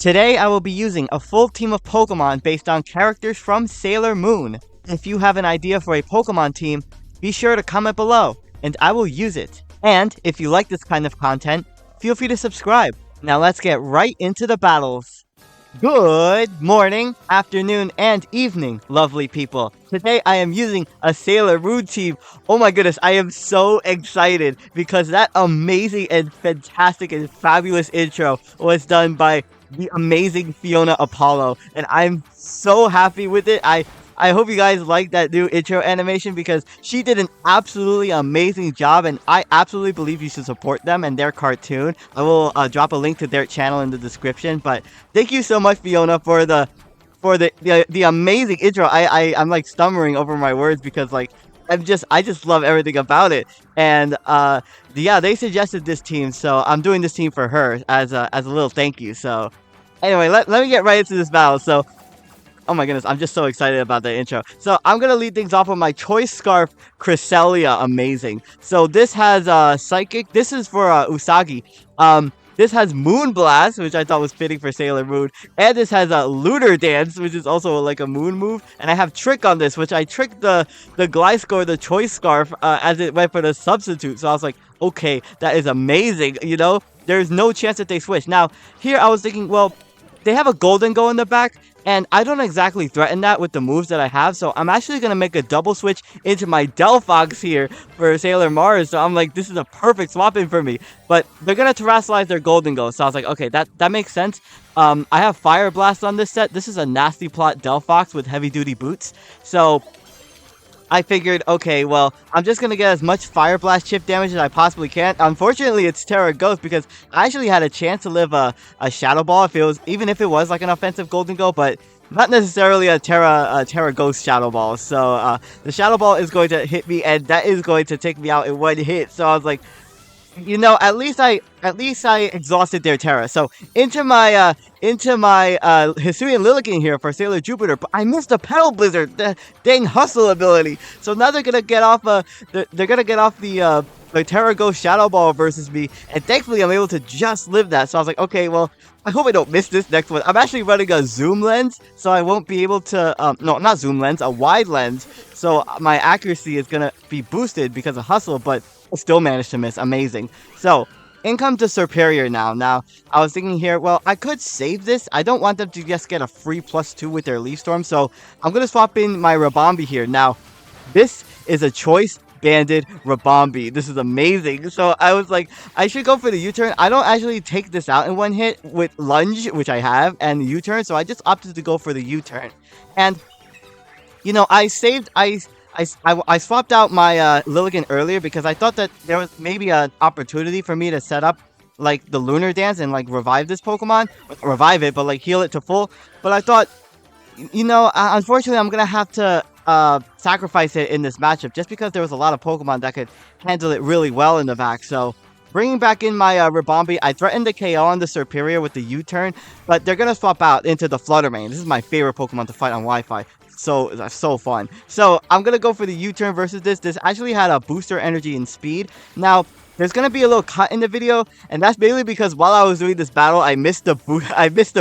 Today I will be using a full team of Pokemon based on characters from Sailor Moon. If you have an idea for a Pokemon team, be sure to comment below, and I will use it. And if you like this kind of content, feel free to subscribe. Now let's get right into the battles. Good morning, afternoon, and evening, lovely people. Today I am using a Sailor Moon team. Oh my goodness, I am so excited because that amazing and fantastic and fabulous intro was done by the amazing FIONAPOLLO, and I'm so happy with it. I hope you guys like that new intro animation because she did an absolutely amazing job, and I absolutely believe you should support them and their cartoon. I will drop a link to their channel in the description. But thank you so much, Fiona, for the amazing intro. I'm like stumbling over my words because like I just love everything about it. And yeah, they suggested this team, so I'm doing this team for her as a little thank you. So anyway, let me get right into this battle. So oh my goodness, I'm just so excited about the intro. So I'm gonna lead things off with my Choice Scarf Cresselia. Amazing. So this has Psychic. This is for Usagi. This has Moonblast, which I thought was fitting for Sailor Moon. And this has a Lunar Dance, which is also like a moon move. And I have Trick on this, which I tricked the Gliscor, the Choice Scarf, as it went for the substitute. So I was like, okay, that is amazing. You know, there's no chance that they switch. Now, here I was thinking, well, they have a Golden Go in the back, and I don't exactly threaten that with the moves that I have, so I'm actually going to make a double switch into my Delphox here for Sailor Mars, so I'm like, this is a perfect swap-in for me. But they're going to Terrasilize their Golden Go, so I was like, okay, that makes sense. I have Fire Blast on this set. This is a Nasty Plot Delphox with heavy-duty boots, so I figured, okay, well, I'm just going to get as much Fire Blast chip damage as I possibly can. Unfortunately, it's Terra Ghost because I actually had a chance to live a Shadow Ball even if it was like an offensive Golden Go, but not necessarily a Terra Ghost Shadow Ball. So the Shadow Ball is going to hit me, and that is going to take me out in one hit. So I was like, you know, at least I exhausted their Terra. So into my Hisuian Lilligant here for Sailor Jupiter, but I missed a Petal Blizzard. The dang hustle ability. So now they're gonna get off they're gonna get off the Terra Ghost Shadow Ball versus me, and thankfully I'm able to just live that. So I was like, okay, well, I hope I don't miss this next one. I'm actually running a zoom lens, so I won't be able to no, not zoom lens, a wide lens. So my accuracy is gonna be boosted because of hustle, but I still managed to miss. Amazing. So in comes the Superior now. Now, I was thinking here, well, I could save this. I don't want them to just get a free +2 with their Leaf Storm, so I'm going to swap in my Rabombi here. Now, this is a Choice Banded Rabombi. This is amazing. So I was like, I should go for the U-turn. I don't actually take this out in one hit with Lunge, which I have, and U-turn, so I just opted to go for the U-turn. And, you know, I swapped out my Lilligant earlier because I thought that there was maybe an opportunity for me to set up like the Lunar Dance and like revive this Pokemon. Revive it, but like heal it to full. But I thought, you know, unfortunately I'm going to have to sacrifice it in this matchup just because there was a lot of Pokemon that could handle it really well in the back. So bringing back in my Rabombi, I threatened the KO on the Superior with the U-turn, but they're going to swap out into the Fluttermane. This is my favorite Pokemon to fight on Wi-Fi. So fun. So I'm gonna go for the U-turn versus this. This actually had a booster energy and speed. Now there's gonna be a little cut in the video, and that's mainly because while I was doing this battle, I missed the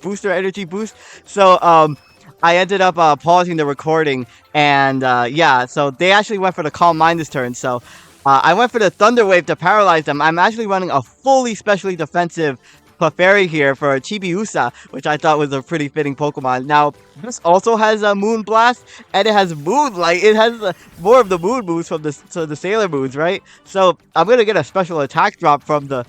booster energy boost. So I ended up pausing the recording, and yeah, so they actually went for the Calm Mind this turn. So I went for the Thunder Wave to paralyze them. I'm actually running a fully specially defensive Clefairy here for Chibiusa, which I thought was a pretty fitting Pokemon. Now, this also has a Moon Blast, and it has Moonlight. It has more of the moon moves from the Sailor Moons, right? So I'm gonna get a special attack drop from the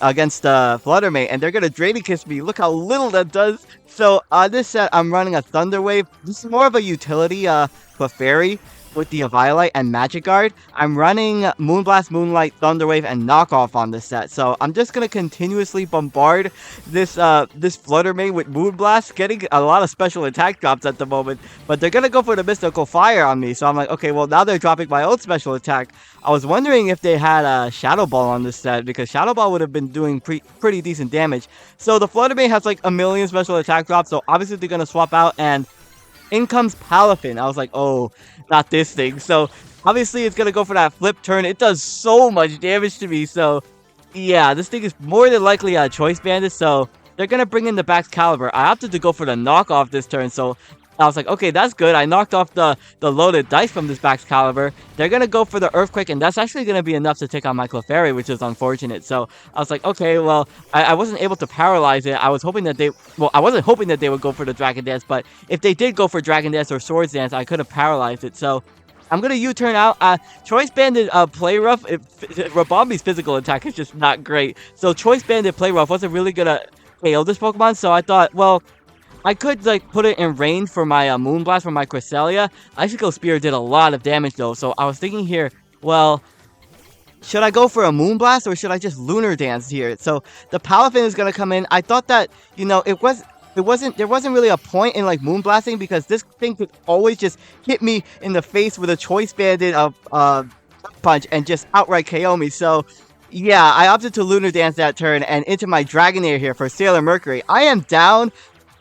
against the Fluttermane, and they're gonna Drainy Kiss me. Look how little that does. So on this set, I'm running a Thunder Wave. This is more of a utility Clefairy with the Eviolite and Magikarp. I'm running Moonblast, Moonlight, Thunder Wave, and Knockoff on this set. So I'm just gonna continuously bombard this Fluttermane with Moonblast, getting a lot of special attack drops at the moment. But they're gonna go for the Mystical Fire on me. So I'm like, okay, well now they're dropping my own special attack. I was wondering if they had a Shadow Ball on this set because Shadow Ball would have been doing pretty decent damage. So the Fluttermane has like a million special attack drops. So obviously they're gonna swap out, and in comes Palafin. I was like, oh, not this thing. So obviously it's gonna go for that flip turn. It does so much damage to me. So yeah, this thing is more than likely a Choice Bandit. So they're gonna bring in the Baxcalibur. I opted to go for the knockoff this turn, so I was like, okay, that's good. I knocked off the loaded dice from this Baxcalibur. They're gonna go for the Earthquake, and that's actually gonna be enough to take on my Clefairy, which is unfortunate. So I was like, okay, well, I wasn't able to paralyze it. I was hoping that I wasn't hoping that they would go for the Dragon Dance, but if they did go for Dragon Dance or Swords Dance, I could have paralyzed it. So I'm gonna U-turn out. Choice Banded Play Rough. Rabambi's physical attack is just not great. So Choice Banded Play Rough wasn't really gonna KO this Pokemon. So I thought, well, I could like put it in range for my Moonblast for my Cresselia. Icicle Spear did a lot of damage though. So I was thinking here, well, should I go for a Moonblast or should I just Lunar Dance here? So the Palafin is gonna come in. I thought that, you know, there wasn't really a point in like Moonblasting because this thing could always just hit me in the face with a Choice Banded punch and just outright KO me. So yeah, I opted to Lunar Dance that turn and into my Dragonair here for Sailor Mercury. I am down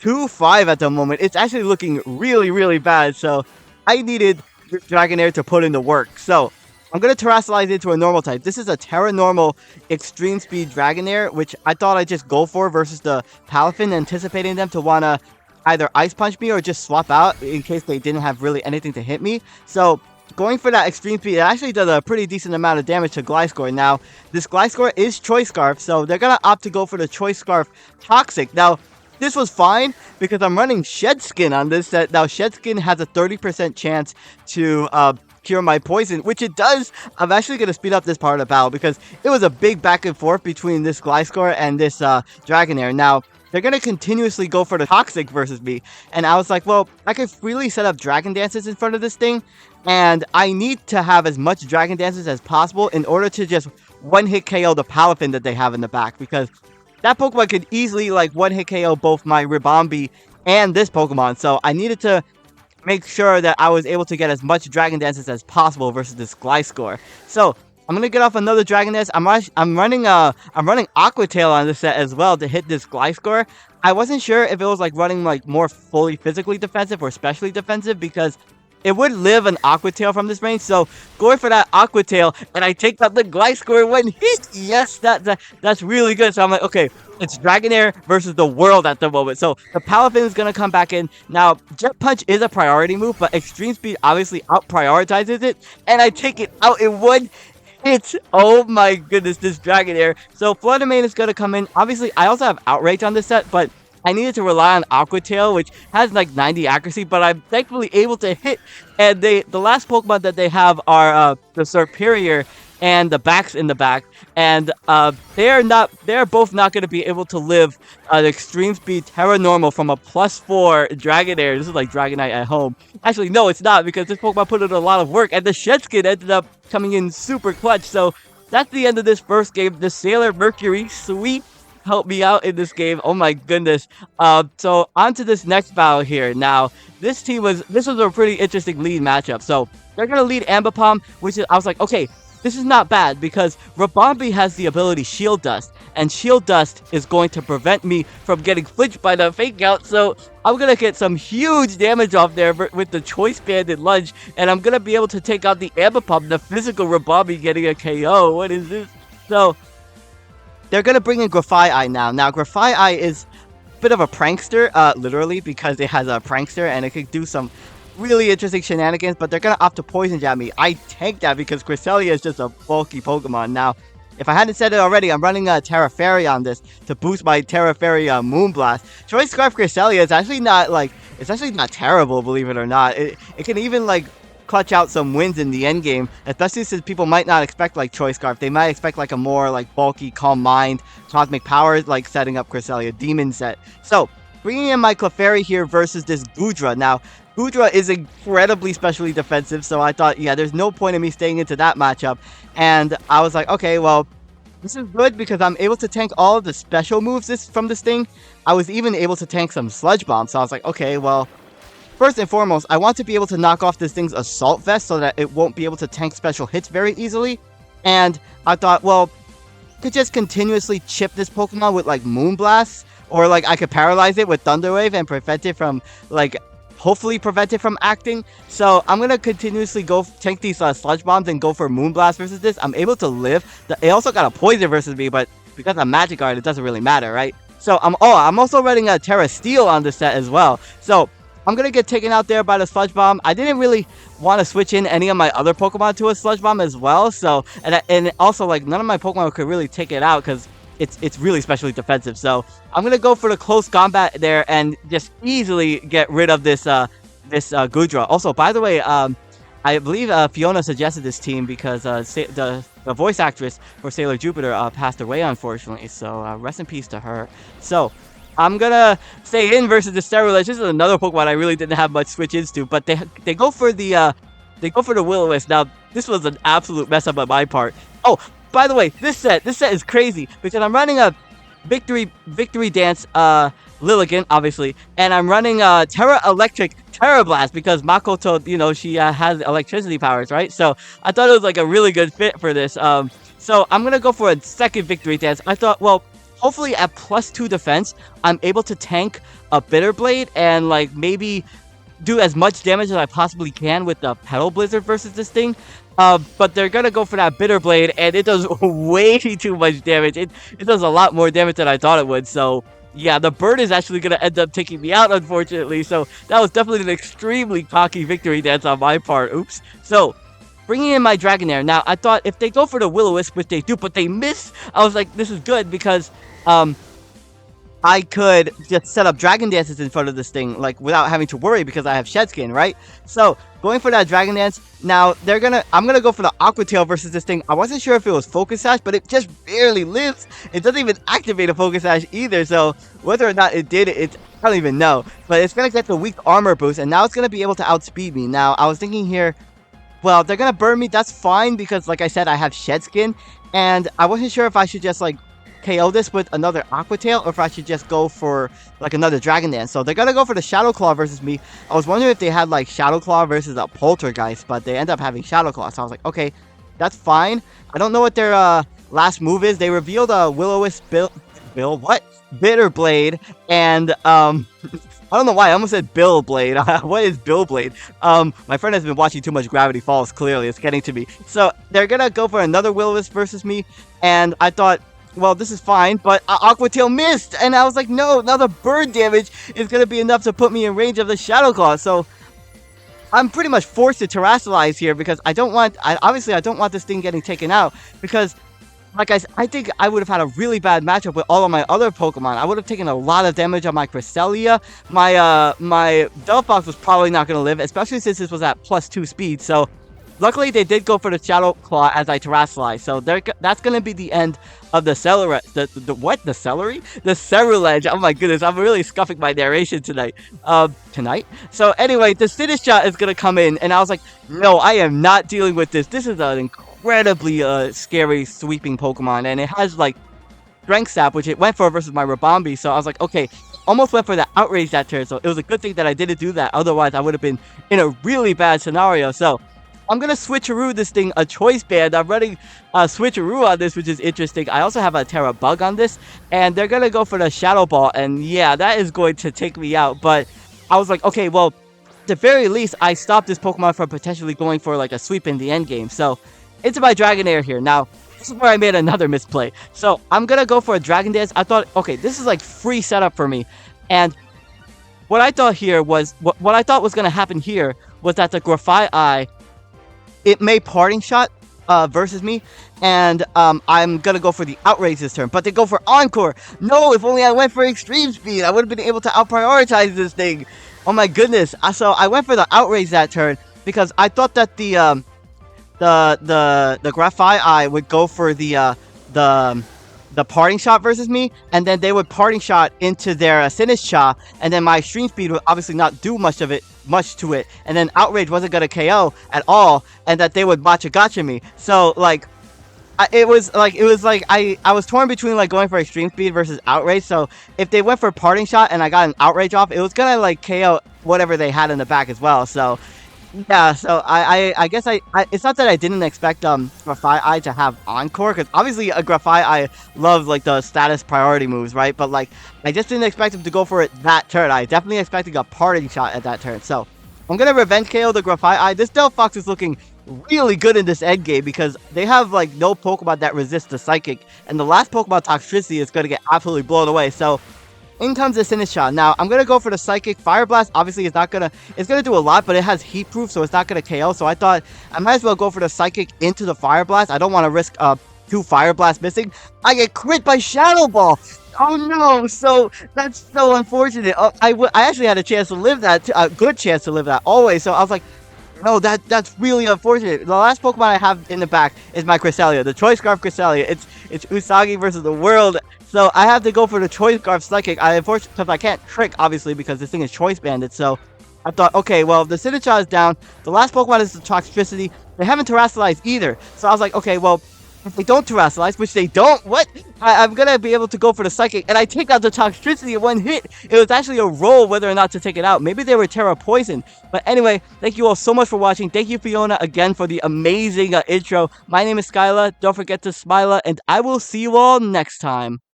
2-5 at the moment. It's actually looking really, really bad. So I needed Dragonair to put in the work. So I'm going to Terrasilize into a normal type. This is a Terra Normal Extreme Speed Dragonair, which I thought I'd just go for versus the Palafin, anticipating them to want to either Ice Punch me or just swap out in case they didn't have really anything to hit me. So going for that Extreme Speed, it actually does a pretty decent amount of damage to Gliscor. Now, this Gliscor is Choice Scarf, so they're going to opt to go for the Choice Scarf Toxic. Now, this was fine because I'm running Shed Skin on this set. Now, Shed Skin has a 30% chance to cure my poison, which it does. I'm actually going to speed up this part of the battle because it was a big back and forth between this Gliscor and this Dragonair. Now, they're going to continuously go for the Toxic versus me. And I was like, well, I could freely set up Dragon Dances in front of this thing. And I need to have as much Dragon Dances as possible in order to just one-hit KO the Palafin that they have in the back. Because that Pokemon could easily, like, one-hit KO both my Ribombee and this Pokemon. So I needed to make sure that I was able to get as much Dragon Dances as possible versus this Gliscor. So I'm gonna get off another Dragon Dance. I'm running Aqua Tail on this set as well to hit this Gliscor. I wasn't sure if it was like running like more fully physically defensive or specially defensive because it would live an Aqua Tail from this range. So going for that Aqua Tail, and I take out the Gliscor when hit. Yes, that's really good. So I'm like, okay, it's Dragonair versus the world at the moment. So the Palafin is gonna come back in. Now, Jet Punch is a priority move, but Extreme Speed obviously out-prioritizes it, and I take it out in one hit. Oh my goodness, this Dragonair. So Flood Main is gonna come in. Obviously, I also have Outrage on this set, but I needed to rely on Aqua Tail, which has like 90 accuracy, but I'm thankfully able to hit. And the last Pokemon that they have are the Serperior and the Backs in the back, and they're both not going to be able to live an Extreme Speed Terra Normal from a +4 Dragonair. This is like Dragonite at home. Actually, no, it's not, because this Pokemon put in a lot of work, and the Shed Skin ended up coming in super clutch. So that's the end of this first game. The Sailor Mercury sweep helped me out in this game. Oh my goodness. So on to this next battle here. Now, this was a pretty interesting lead matchup. So they're gonna lead Ambipom, which is, I was like, okay, this is not bad because Ribombee has the ability Shield Dust, and Shield Dust is going to prevent me from getting flinched by the Fake Out. So I'm gonna get some huge damage off there with the Choice Banded Lunge, and I'm gonna be able to take out the Ambipom, the physical Ribombee getting a KO. What is this? So they're going to bring in Grafaiai now. Now, Grafaiai is a bit of a prankster, literally, because it has a prankster, and it can do some really interesting shenanigans, but they're going to opt to Poison Jab me. I tank that because Cresselia is just a bulky Pokemon. Now, if I hadn't said it already, I'm running a Terra Fairy on this to boost my Terra Fairy Moonblast. Choice Scarf Cresselia is actually not, like, it's actually not terrible, believe it or not. It can even, like, clutch out some wins in the end game, especially since people might not expect like Choice Scarf. They might expect like a more like bulky, Calm Mind, Cosmic Power, like setting up Cresselia Demon set. So bringing in my Clefairy here versus this Goodra. Now, Goodra is incredibly specially defensive, so I thought, yeah, there's no point in me staying into that matchup. And I was like, okay, well, this is good because I'm able to tank all of the special moves from this thing. I was even able to tank some Sludge Bomb, so I was like, okay, well, first and foremost, I want to be able to knock off this thing's Assault Vest so that it won't be able to tank special hits very easily. And I thought, well, I could just continuously chip this Pokemon with, like, Moonblast. Or, like, I could paralyze it with Thunder Wave and prevent it from, like, hopefully prevent it from acting. So I'm going to continuously go tank these Sludge Bombs and go for Moonblast versus this. I'm able to live. It also got a Poison versus me, but because I'm Magikarp, it doesn't really matter, right? So I'm also running a Terra Steel on the set as well. So I'm gonna get taken out there by the Sludge Bomb. I didn't really want to switch in any of my other Pokemon to a Sludge Bomb as well. So and also like none of my Pokemon could really take it out because it's really specially defensive. So I'm gonna go for the close combat there and just easily get rid of this Goodra. Also, by the way, I believe Fiona suggested this team because the voice actress for Sailor Jupiter passed away, unfortunately. So rest in peace to her. So I'm gonna stay in versus the Sterilage. This is another Pokemon I really didn't have much switch-ins to, but they go for the Will-O-Wisp. Now this was an absolute mess up on my part. Oh, by the way, this set is crazy because I'm running a Victory Dance Lilligant, obviously, and I'm running Terra Electric Terra Blast because Makoto, you know, she has electricity powers, right? So I thought it was like a really good fit for this. So I'm gonna go for a second Victory Dance. I thought, well, hopefully at +2 defense, I'm able to tank a Bitter Blade and like maybe do as much damage as I possibly can with the Petal Blizzard versus this thing. But they're gonna go for that Bitter Blade, and it does way too much damage. It does a lot more damage than I thought it would. So yeah, the bird is actually gonna end up taking me out, unfortunately. So that was definitely an extremely cocky Victory Dance on my part. Oops. So bringing in my Dragonair. Now I thought if they go for the Will-O-Wisp, which they do, but they miss, I was like, this is good because I could just set up Dragon Dances in front of this thing, like, without having to worry because I have Shed Skin, right? So, going for that Dragon Dance, now, I'm gonna go for the Aqua Tail versus this thing. I wasn't sure if it was Focus Sash, but it just barely lives. It doesn't even activate a Focus Sash either, so whether or not it did it, I don't even know. But it's gonna get the weak armor boost, and now it's gonna be able to outspeed me. Now, I was thinking here, well, they're gonna burn me, that's fine, because, like I said, I have Shed Skin, and I wasn't sure if I should just, like, KO this with another Aqua Tail, or if I should just go for like another Dragon Dance. So they're gonna go for the Shadow Claw versus me. I was wondering if they had like Shadow Claw versus a Poltergeist, but they end up having Shadow Claw. So I was like, okay, that's fine. I don't know what their last move is. They revealed a Will-O-Wisp Bitter Blade, and I don't know why I almost said Bill Blade. What is Bill Blade? My friend has been watching too much Gravity Falls. Clearly, it's getting to me. So they're gonna go for another Will-O-Wisp versus me, and I thought, well, this is fine, but Aqua Tail missed, and I was like, no, now the bird damage is going to be enough to put me in range of the Shadow Claw, so I'm pretty much forced to Terrasilize here, because obviously I don't want this thing getting taken out, because, like I think I would have had a really bad matchup with all of my other Pokemon. I would have taken a lot of damage on my Cresselia. My Delphox was probably not going to live, especially since this was at +2 speed, so luckily, they did go for the Shadow Claw as I Terrasilize, so that's going to be the end of the Celery. The Celery? The Cerulege. Oh my goodness, I'm really scuffing my narration tonight. So anyway, the Sinistcha is going to come in, and I was like, no, I am not dealing with this. This is an incredibly scary sweeping Pokemon, and it has, like, Strength Sap, which it went for versus my Rabombi, so I was like, okay, almost went for the Outrage that turn, so it was a good thing that I didn't do that, otherwise I would have been in a really bad scenario. So I'm going to switcheroo this thing, a Choice Band. I'm running a switcheroo on this, which is interesting. I also have a Terra Bug on this, and they're going to go for the Shadow Ball, and yeah, that is going to take me out, but I was like, okay, well, at the very least, I stopped this Pokemon from potentially going for, like, a sweep in the end game, so into my Dragonair here. Now, this is where I made another misplay. So, I'm going to go for a Dragon Dance. I thought, okay, this is, like, free setup for me, and what I thought here was, what I thought was going to happen here was that the Grafaiai, it may Parting Shot versus me, and I'm gonna go for the Outrage this turn, but they go for Encore. No, if only I went for Extreme Speed, I would have been able to out-prioritize this thing. Oh my goodness. So I went for the Outrage that turn because I thought that the Grafaiai would go for the Parting Shot versus me, and then they would Parting Shot into their Sinistcha, and then my Extreme Speed would obviously not do much to it, and then Outrage wasn't gonna KO at all, and that they would Machagacha me. So like, I was torn between like going for Extreme Speed versus Outrage. So if they went for Parting Shot and I got an Outrage off, it was gonna like KO whatever they had in the back as well. So yeah, so I guess it's not that I didn't expect Grafaiai to have Encore, because obviously a Grafaiai loves like the status priority moves, right? But like, I just didn't expect him to go for it that turn. I definitely expected a Parting Shot at that turn. So I'm gonna Revenge KO the Grafaiai. This Delphox is looking really good in this end game because they have like no Pokemon that resist the Psychic, and the last Pokemon Toxtricity is gonna get absolutely blown away. So in comes the Sinistcha. Now, I'm gonna go for the Psychic. Fire Blast, obviously, it's gonna do a lot, but it has Heat Proof, so it's not gonna KO. So I thought I might as well go for the Psychic into the Fire Blast. I don't want to risk 2 Fire Blasts missing. I get crit by Shadow Ball. Oh no! So that's so unfortunate. I actually had a chance to live that, a good chance to live that always. So I was like, no, that's really unfortunate. The last Pokemon I have in the back is my Cresselia, the Choice Scarf Cresselia. It's Usagi versus the world, so I have to go for the Choice Scarf Psychic. I unfortunately, because I can't Trick, obviously, because this thing is Choice Banded. So I thought, okay, well, the Sinistcha is down. The last Pokemon is the Toxtricity. They haven't Terrastellized either. So I was like, okay, well, if they don't Terrastellize, which they don't, what? I'm gonna be able to go for the Psychic, and I take out the Toxtricity in one hit. It was actually a roll whether or not to take it out. Maybe they were Terra Poison. But anyway, thank you all so much for watching. Thank you, Fiona, again for the amazing intro. My name is SkyLaaa. Don't forget to smile, and I will see you all next time.